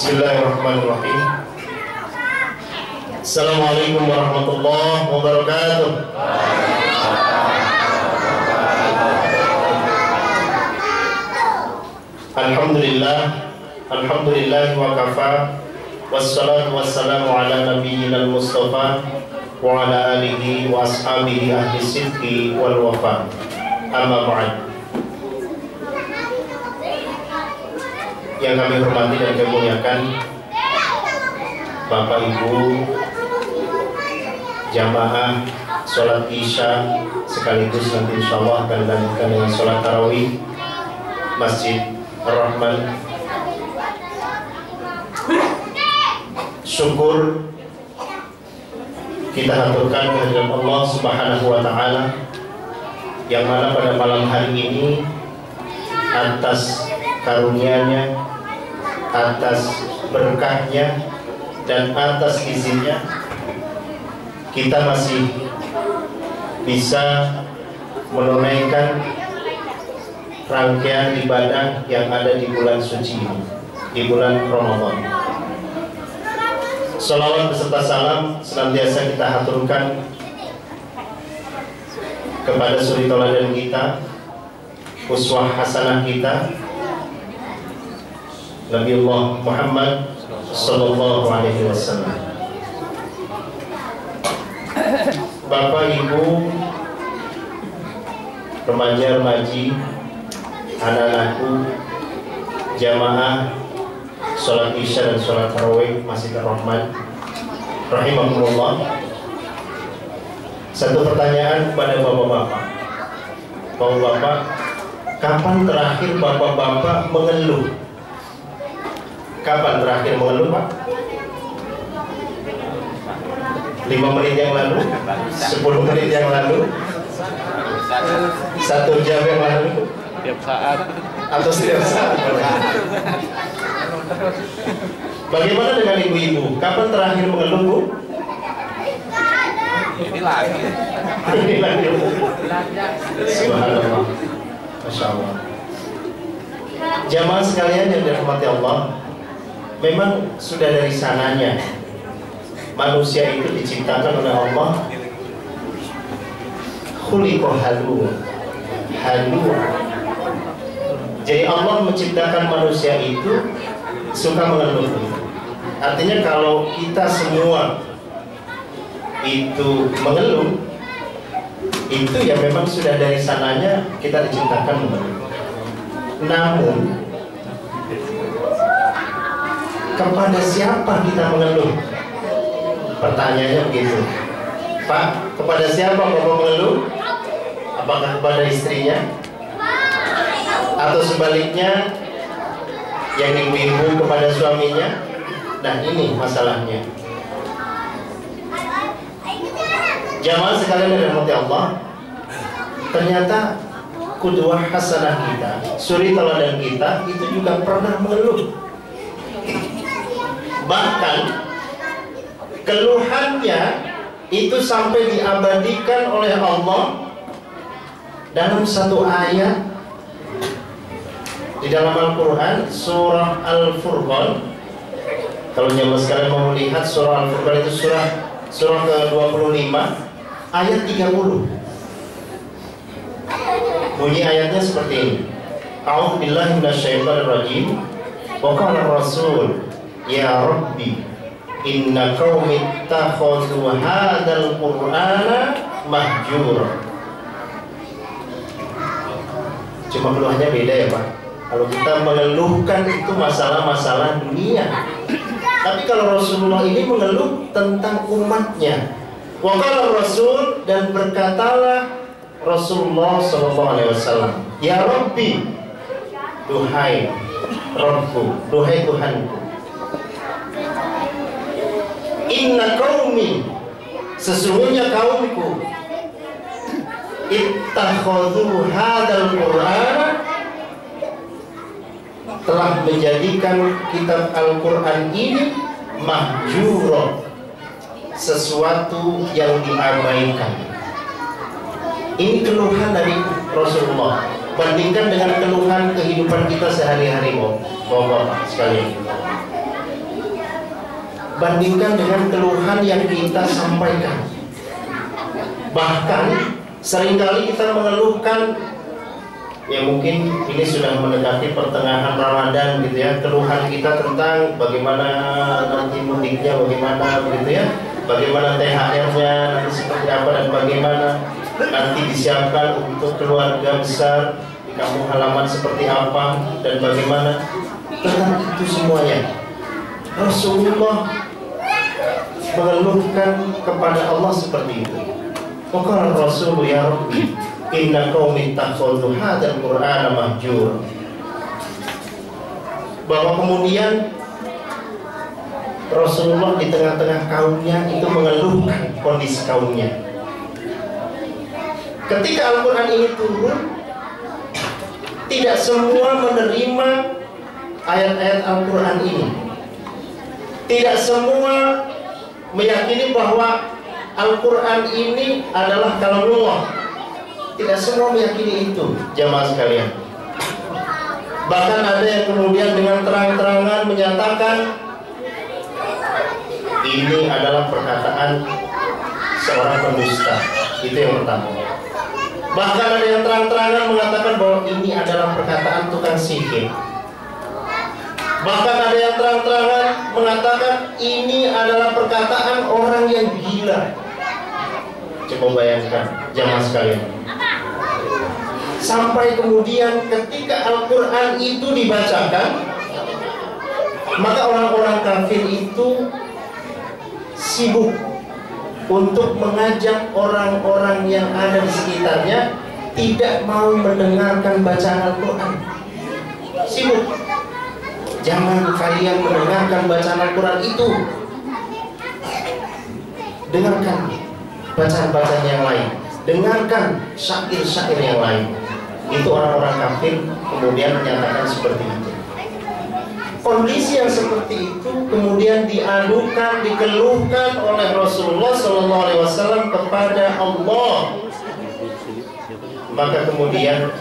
Bismillahirrahmanirrahim. Assalamualaikum warahmatullahi wabarakatuh. Alhamdulillah wa kafa, wassalatu wassalamu ala nabiyyina al-mustafa wa ala alihi wa ashabihi ahli sidqi wal wafa. Amma ba'd. Yang kami hormati dan kami muliakan Bapak Ibu jamaah sholat isya, sekaligus nanti insya Allah akan dilanjutkan dengan sholat tarawih Masjid Ar-Rahman. Syukur kita haturkan kehadirat Allah Subhanahu wa Ta'ala, yang mana pada malam hari ini atas karunia-Nya, atas berkahnya, dan atas izinnya kita masih bisa menunaikan rangkaian ibadah yang ada di bulan suci ini, di bulan Ramadan. Shalawat beserta salam senantiasa kita haturkan kepada suri tauladan kita, uswah hasanah kita, Nabiullah Muhammad sallallahu alaihi wasallam. Bapak Ibu, remaja-remaji, anak-anakku, jamaah sholat isya dan sholat tarawih Masjid Ar-Rahman rahimakumullah. Satu pertanyaan kepada bapak-bapak. Bapak-bapak, kapan terakhir bapak-bapak mengeluh? Kapan terakhir mengeluh, Pak? 5 menit yang lalu? 10 menit yang lalu? 1 jam yang lalu? Setiap saat. Atau setiap saat? Bagaimana dengan ibu-ibu? Kapan terakhir mengeluh, Bu? Ini lagi. Ini lagi. Subhanallah. Masya Allah. Jamaah sekalian yang dirahmati Allah, memang sudah dari sananya manusia itu diciptakan oleh Allah khuliqa halu. Jadi Allah menciptakan manusia itu suka mengeluh. Artinya kalau kita semua itu mengeluh, itu ya memang sudah dari sananya kita diciptakan mengeluh. Namun kepada siapa kita mengeluh? Pertanyaannya begitu, Pak. Kepada siapa Bapak mengeluh? Apakah kepada istrinya? Atau sebaliknya, yang ibu-ibu kepada suaminya? Nah, ini masalahnya. Jamaah sekalian yang dirahmati Allah, ternyata qudwah hasanah kita, suri tauladan kita itu juga pernah mengeluh. Bahkan keluhannya itu sampai diabadikan oleh Allah dalam satu ayat di dalam Al-Quran, surah Al-Furqan. Kalau jamaah sekalian mau melihat surah Al-Furqan, itu surah ke-25 ayat 30. Bunyi ayatnya seperti ini. A'udzubillahi minasyaitonirrajim. Wa qala ar-rasul ya Rabbi inna qaumi ittakhadhu hadzal qur'ana mahjura. Cuma keluhannya beda ya, Pak. Kalau kita mengeluhkan itu masalah-masalah dunia, tapi kalau Rasulullah ini mengeluh tentang umatnya. Wa qala Rasul, dan berkatalah Rasulullah SAW, ya Rabbi, duhai Rabbku, duhai Tuhanku, inna qaumi, sesungguhnya kaumku, ittakhadhu hadzal qur'ana, telah menjadikan kitab Al-Quran ini mahjura, sesuatu yang diabaikan. Ini keluhan dari Rasulullah. Bandingkan dengan keluhan kehidupan kita sehari-hari, Bapak sekalian. bandingkan dengan keluhan yang kita sampaikan. Bahkan seringkali kita mengeluhkan, ya mungkin ini sudah mendekati pertengahan Ramadan gitu ya, keluhan kita tentang bagaimana nanti mudiknya, bagaimana begitu ya, bagaimana THR-nya nanti seperti apa, dan bagaimana nanti disiapkan untuk keluarga besar di kampung halaman seperti apa, dan bagaimana tentang itu semuanya. Rasulullah mengeluhkan kepada Allah seperti itu. Maka Rasul, ya Rabbi, inna qaumi takhudhu hadzal Qur'ana mahjur. Bahwa kemudian Rasulullah di tengah-tengah kaumnya itu mengeluhkan kondisi kaumnya. Ketika Al-Quran ini turun, tidak semua menerima ayat-ayat Al-Quran ini. Tidak semua meyakini bahwa Al-Quran ini adalah kalamullah. Tidak semua meyakini itu, jamaah sekalian. Bahkan ada yang kemudian dengan terang-terangan menyatakan ini adalah perkataan seorang pendusta. Itu yang pertama. Bahkan ada yang terang-terangan mengatakan bahwa ini adalah perkataan tukang sihir. Bahkan ada yang terang-terangan mengatakan ini adalah perkataan orang yang gila. Coba bayangkan, jamaah sekalian. Sampai kemudian ketika Al-Quran itu dibacakan, maka orang-orang kafir itu sibuk untuk mengajak orang-orang yang ada di sekitarnya tidak mau mendengarkan bacaan Al-Quran. Sibuk. Jangan kalian mendengarkan bacaan Al-Quran itu. Dengarkan bacaan-bacaan yang lain. Dengarkan syair-syair yang lain. Itu orang-orang kafir kemudian menyatakan seperti itu. Kondisi yang seperti itu kemudian diadukan, dikeluhkan oleh Rasulullah SAW kepada Allah. Maka kemudian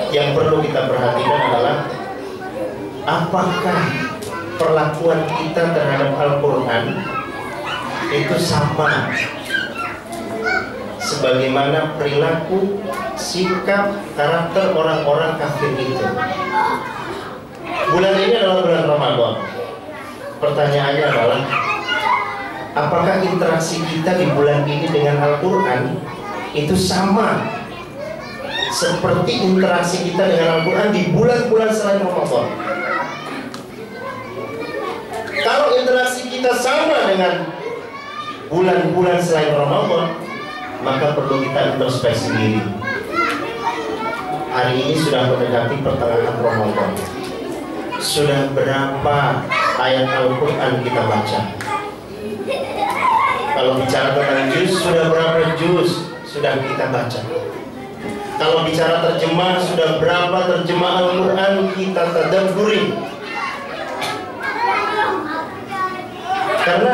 yang perlu kita perhatikan adalah apakah perlakuan kita terhadap Al-Quran itu sama sebagaimana perilaku, sikap, karakter orang-orang kafir itu. Bulan ini adalah bulan Ramadan. Pertanyaannya adalah, apakah interaksi kita di bulan ini dengan Al-Quran itu sama seperti interaksi kita dengan Al-Quran di bulan-bulan selain Ramadan? Kalau interaksi kita sama dengan bulan-bulan selain Ramadan, maka perlu kita introspeksi diri. Hari ini sudah mendekati pertengahan Ramadan. Sudah berapa ayat Al-Quran kita baca? Kalau bicara tentang juz, sudah berapa juz sudah kita baca? Kalau bicara terjemah, sudah berapa terjemah Al-Quran kita tadabburi? Karena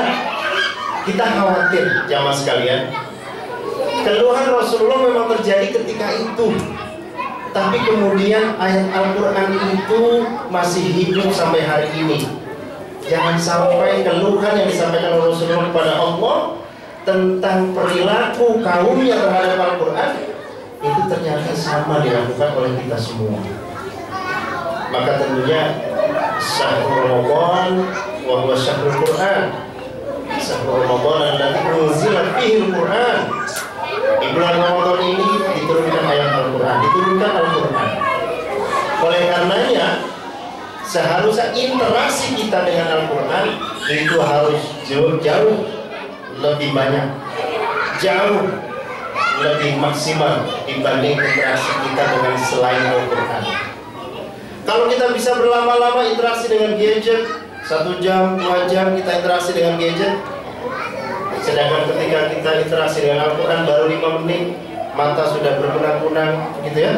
kita khawatir, jamaah sekalian, keluhan Rasulullah memang terjadi ketika itu, tapi kemudian ayat Al-Quran itu masih hidup sampai hari ini. Jangan sampai keluhan yang disampaikan oleh Rasulullah kepada Allah tentang perilaku kaumnya terhadap Al-Quran itu ternyata sama dilakukan oleh kita semua. Maka tentunya syahrul Ramadan wa huwa syahrul Quran. Syahrul Ramadan allati unzila fihi Al-Quran. Di bulan Ramadan ini diturunkan ayat Al-Quran, diturunkan Al-Quran. Oleh karenanya, seharusnya interaksi kita dengan Al-Quran itu harus jauh lebih banyak, jauh lebih maksimal dibanding interaksi kita dengan selain Al-Quran. Kalau kita bisa berlama-lama interaksi dengan gadget, 1 jam, 2 jam kita interaksi dengan gadget, sedangkan ketika kita interaksi dengan Al-Quran baru 5 menit, mata sudah berkunang-kunang, gitu ya,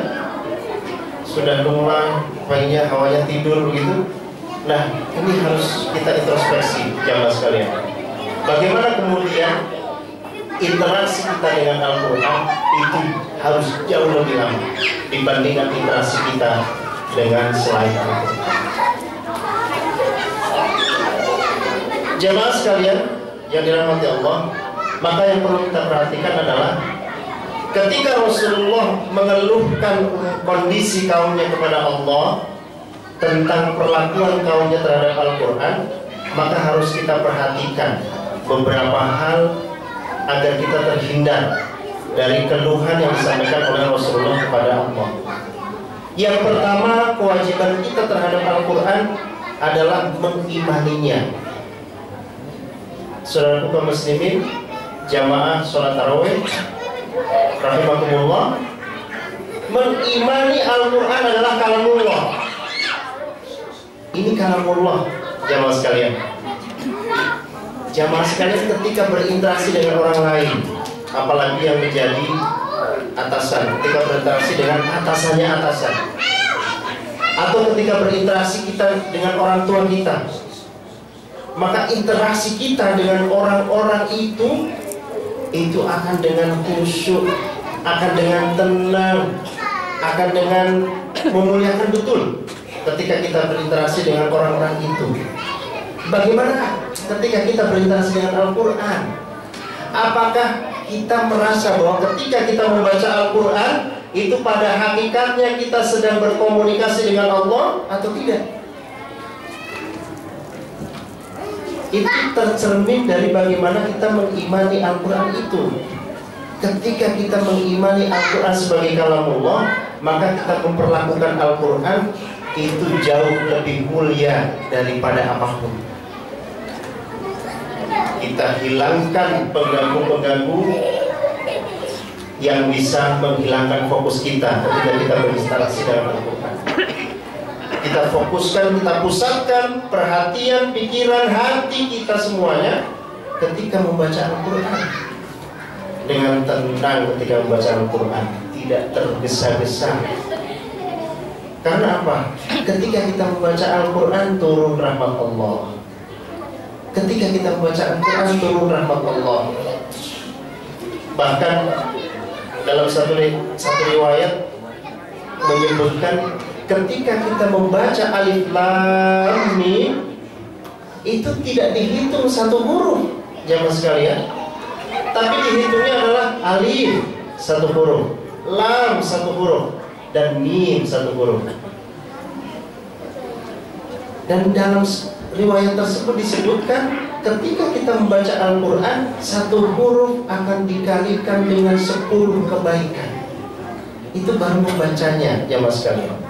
sudah mulai pengennya hawanya tidur begitu. Nah, ini harus kita introspeksi, jamaah sekalian. Bagaimana kemudian interaksi kita dengan Al-Quran itu harus jauh lebih lama dibandingkan interaksi kita dengan selain Al-Quran. Jemaah sekalian yang dirahmati Allah, maka yang perlu kita perhatikan adalah ketika Rasulullah mengeluhkan kondisi kaumnya kepada Allah tentang perlakuan kaumnya terhadap Al-Quran, maka harus kita perhatikan beberapa hal agar kita terhindar dari keluhan yang disampaikan oleh Rasulullah kepada Allah. Yang pertama, kewajiban kita terhadap Al-Quran adalah mengimaninya. Saudara kaum muslimin, jamaah sholat tarawih rahimakumullah, mengimani Al-Quran adalah kalamullah. Ini kalamullah, jamaah sekalian. Jamaah sekalian ketika berinteraksi dengan orang lain, apalagi yang menjadi atasan, ketika berinteraksi dengan atasannya atasan, atau ketika berinteraksi kita dengan orang tua kita, maka interaksi kita dengan orang-orang itu akan dengan khusyuk, akan dengan tenang, akan dengan memuliakan betul ketika kita berinteraksi dengan orang-orang itu. Bagaimana ketika kita berinteraksi dengan Al-Quran? Apakah kita merasa bahwa ketika kita membaca Al-Quran itu pada hakikatnya kita sedang berkomunikasi dengan Allah atau tidak? Itu tercermin dari bagaimana kita mengimani Al-Quran itu. Ketika kita mengimani Al-Quran sebagai kalamullah, maka kita memperlakukan Al-Quran itu jauh lebih mulia daripada apapun. Kita hilangkan pengganggu-pengganggu yang bisa menghilangkan fokus kita ketika kita berinteraksi dengan Al-Quran. Kita fokuskan, kita pusatkan perhatian, pikiran, hati kita semuanya ketika membaca Al-Quran. Dengan tenang ketika membaca Al-Quran, tidak tergesa-gesa. Karena apa? Ketika kita membaca Al-Quran turun rahmat Allah. Ketika kita membaca Al-Quran turun rahmat Allah. Bahkan dalam satu riwayat menyebutkan ketika kita membaca Alif Lam Mim itu tidak dihitung satu huruf, jamaah sekalian, tapi dihitungnya adalah Alif satu huruf, Lam satu huruf, dan Mim satu huruf. Dan dalam riwayat tersebut disebutkan ketika kita membaca Al-Quran, satu huruf akan dikalikan dengan 10 kebaikan. Itu baru membacanya, jamaah sekalian.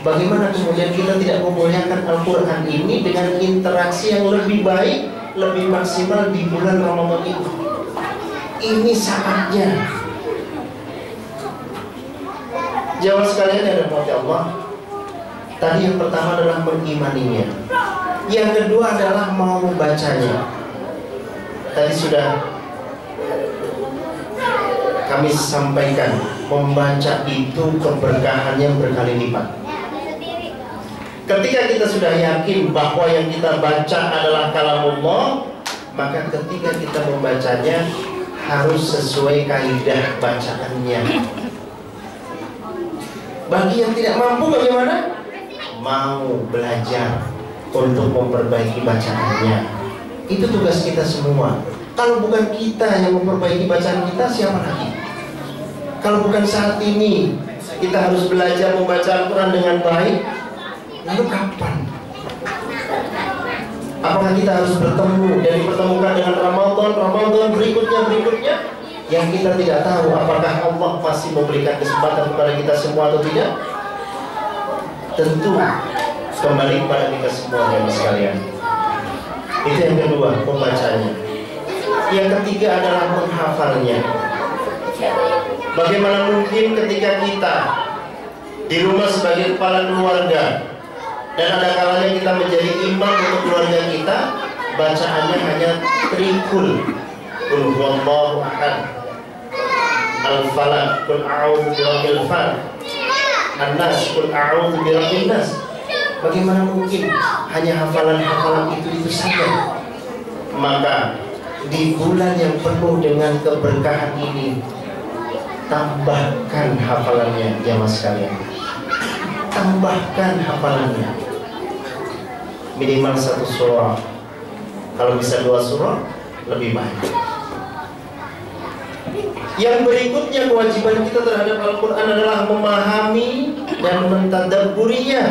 Bagaimana kemudian kita tidak memuliakan Al-Quran ini dengan interaksi yang lebih baik, lebih maksimal di bulan Ramadan itu? Ini saatnya. Jamaah sekalian yang dirahmati Allah, tadi yang pertama adalah mengimaninya. Yang kedua adalah mau membacanya. Tadi sudah kami sampaikan, membaca itu keberkahannya berkali lipat. Ketika kita sudah yakin bahwa yang kita baca adalah kalamullah, maka ketika kita membacanya harus sesuai kaidah bacaannya. Bagi yang tidak mampu bagaimana? Mau belajar untuk memperbaiki bacaannya. Itu tugas kita semua. Kalau bukan kita yang memperbaiki bacaan kita, siapa lagi? Kalau bukan saat ini kita harus belajar membaca Al-Quran dengan baik, lalu kapan? Apakah kita harus bertemu dan dipertemukan dengan Ramadan berikutnya yang kita tidak tahu apakah Allah masih memberikan kesempatan kepada kita semua atau tidak? Tentu kembali kepada kita semua, jemaah sekalian. Itu yang kedua, membacanya. Yang ketiga adalah menghafalnya. Bagaimana mungkin ketika kita di rumah sebagai kepala keluarga dan ada kalanya kita menjadi imam untuk keluarga kita, bacaannya hanya trikul, qul huwallahu ahad, al-falaq, qul a'udzu birabbil falaq, an-nas, qul a'udzu birabbin nas. Bagaimana mungkin hanya hafalan-hafalan itu saja? Maka di bulan yang penuh dengan keberkahan ini, tambahkan hafalannya, jamaah sekalian. Tambahkan hafalannya. Minimal 1 surah, Kalau bisa 2 surah lebih baik. Yang berikutnya kewajiban kita terhadap Al-Quran adalah memahami dan mentadabburinya.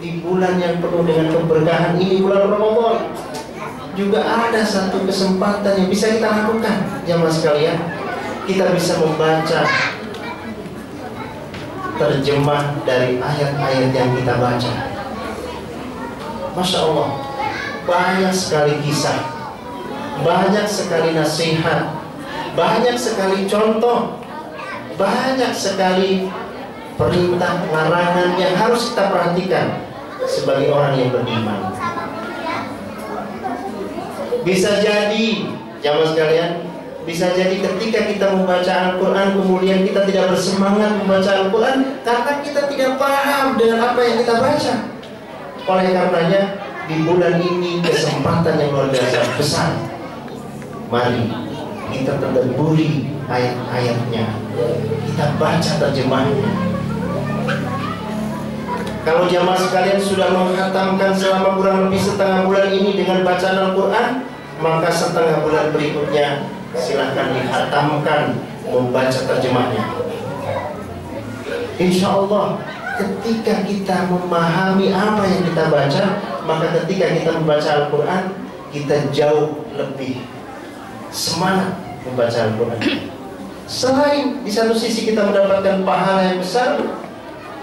Di bulan yang penuh dengan keberkahan ini, bulan Ramadan, juga ada satu kesempatan yang bisa kita lakukan, jamaah sekalian. Kita bisa membaca terjemah dari ayat-ayat yang kita baca. Masya Allah, banyak sekali kisah, banyak sekali nasihat, banyak sekali contoh, banyak sekali perintah larangan yang harus kita perhatikan sebagai orang yang beriman. Bisa jadi, jamaah sekalian, bisa jadi ketika kita membaca Al-Quran kemudian kita tidak bersemangat membaca Al-Quran karena kita tidak paham dengan apa yang kita baca. Oleh karenanya di bulan ini kesempatan yang luar biasa besar. Mari kita tadabburi ayat-ayatnya, kita baca terjemahnya. Kalau jamaah sekalian sudah menghatamkan selama kurang lebih setengah bulan ini dengan bacaan Al-Quran, maka setengah bulan berikutnya silahkan dihatamkan membaca terjemahnya. Insya Allah ketika kita memahami apa yang kita baca, maka ketika kita membaca Al-Quran, kita jauh lebih semangat membaca Al-Quran. Selain di satu sisi kita mendapatkan pahala yang besar,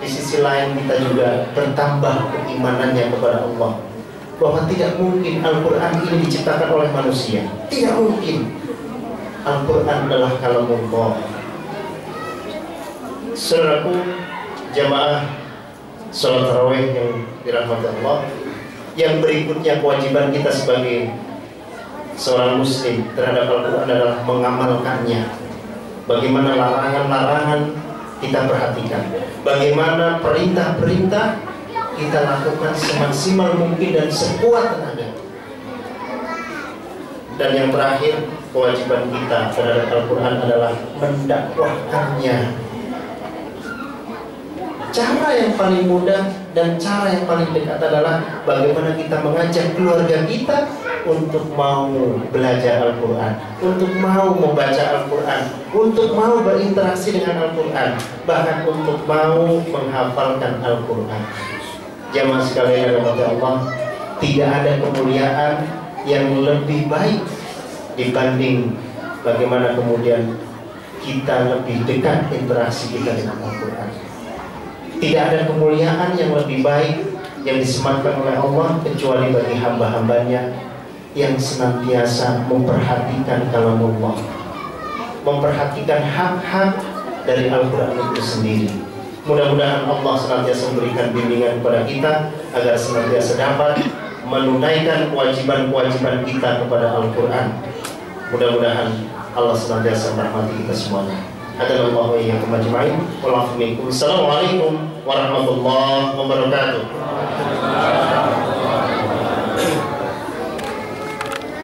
di sisi lain kita juga bertambah keimanannya kepada Allah, bahwa tidak mungkin Al-Quran ini diciptakan oleh manusia. Tidak mungkin. Al-Quran adalah kalamullah. Saudaraku jamaah sholat tarawih yang dirahmati Allah, yang berikutnya kewajiban kita sebagai seorang muslim terhadap Al-Quran adalah mengamalkannya. Bagaimana larangan-larangan kita perhatikan, bagaimana perintah-perintah kita lakukan semaksimal mungkin dan sekuat tenaga. Dan yang terakhir, kewajiban kita terhadap Al-Quran adalah mendakwahkannya. Cara yang paling mudah dan cara yang paling dekat adalah bagaimana kita mengajak keluarga kita untuk mau belajar Al-Quran, untuk mau membaca Al-Quran, untuk mau berinteraksi dengan Al-Quran, bahkan untuk mau menghafalkan Al-Quran. Jamaah sekalian yang dirahmati Allah, tidak ada kemuliaan yang lebih baik dibanding bagaimana kemudian kita lebih dekat interaksi kita dengan Al-Quran. Tidak ada kemuliaan yang lebih baik yang disematkan oleh Allah kecuali bagi hamba-hambanya yang senantiasa memperhatikan kalamullah, memperhatikan hak-hak dari Al-Quran itu sendiri. Mudah-mudahan Allah senantiasa memberikan bimbingan kepada kita agar senantiasa dapat menunaikan kewajiban-kewajiban kita kepada Al-Quran. Mudah-mudahan Allah senantiasa merahmati kita semuanya. Hadanallahu wa iyyakum ajma'in. Wassalamualaikum warahmatullahi wabarakatuh.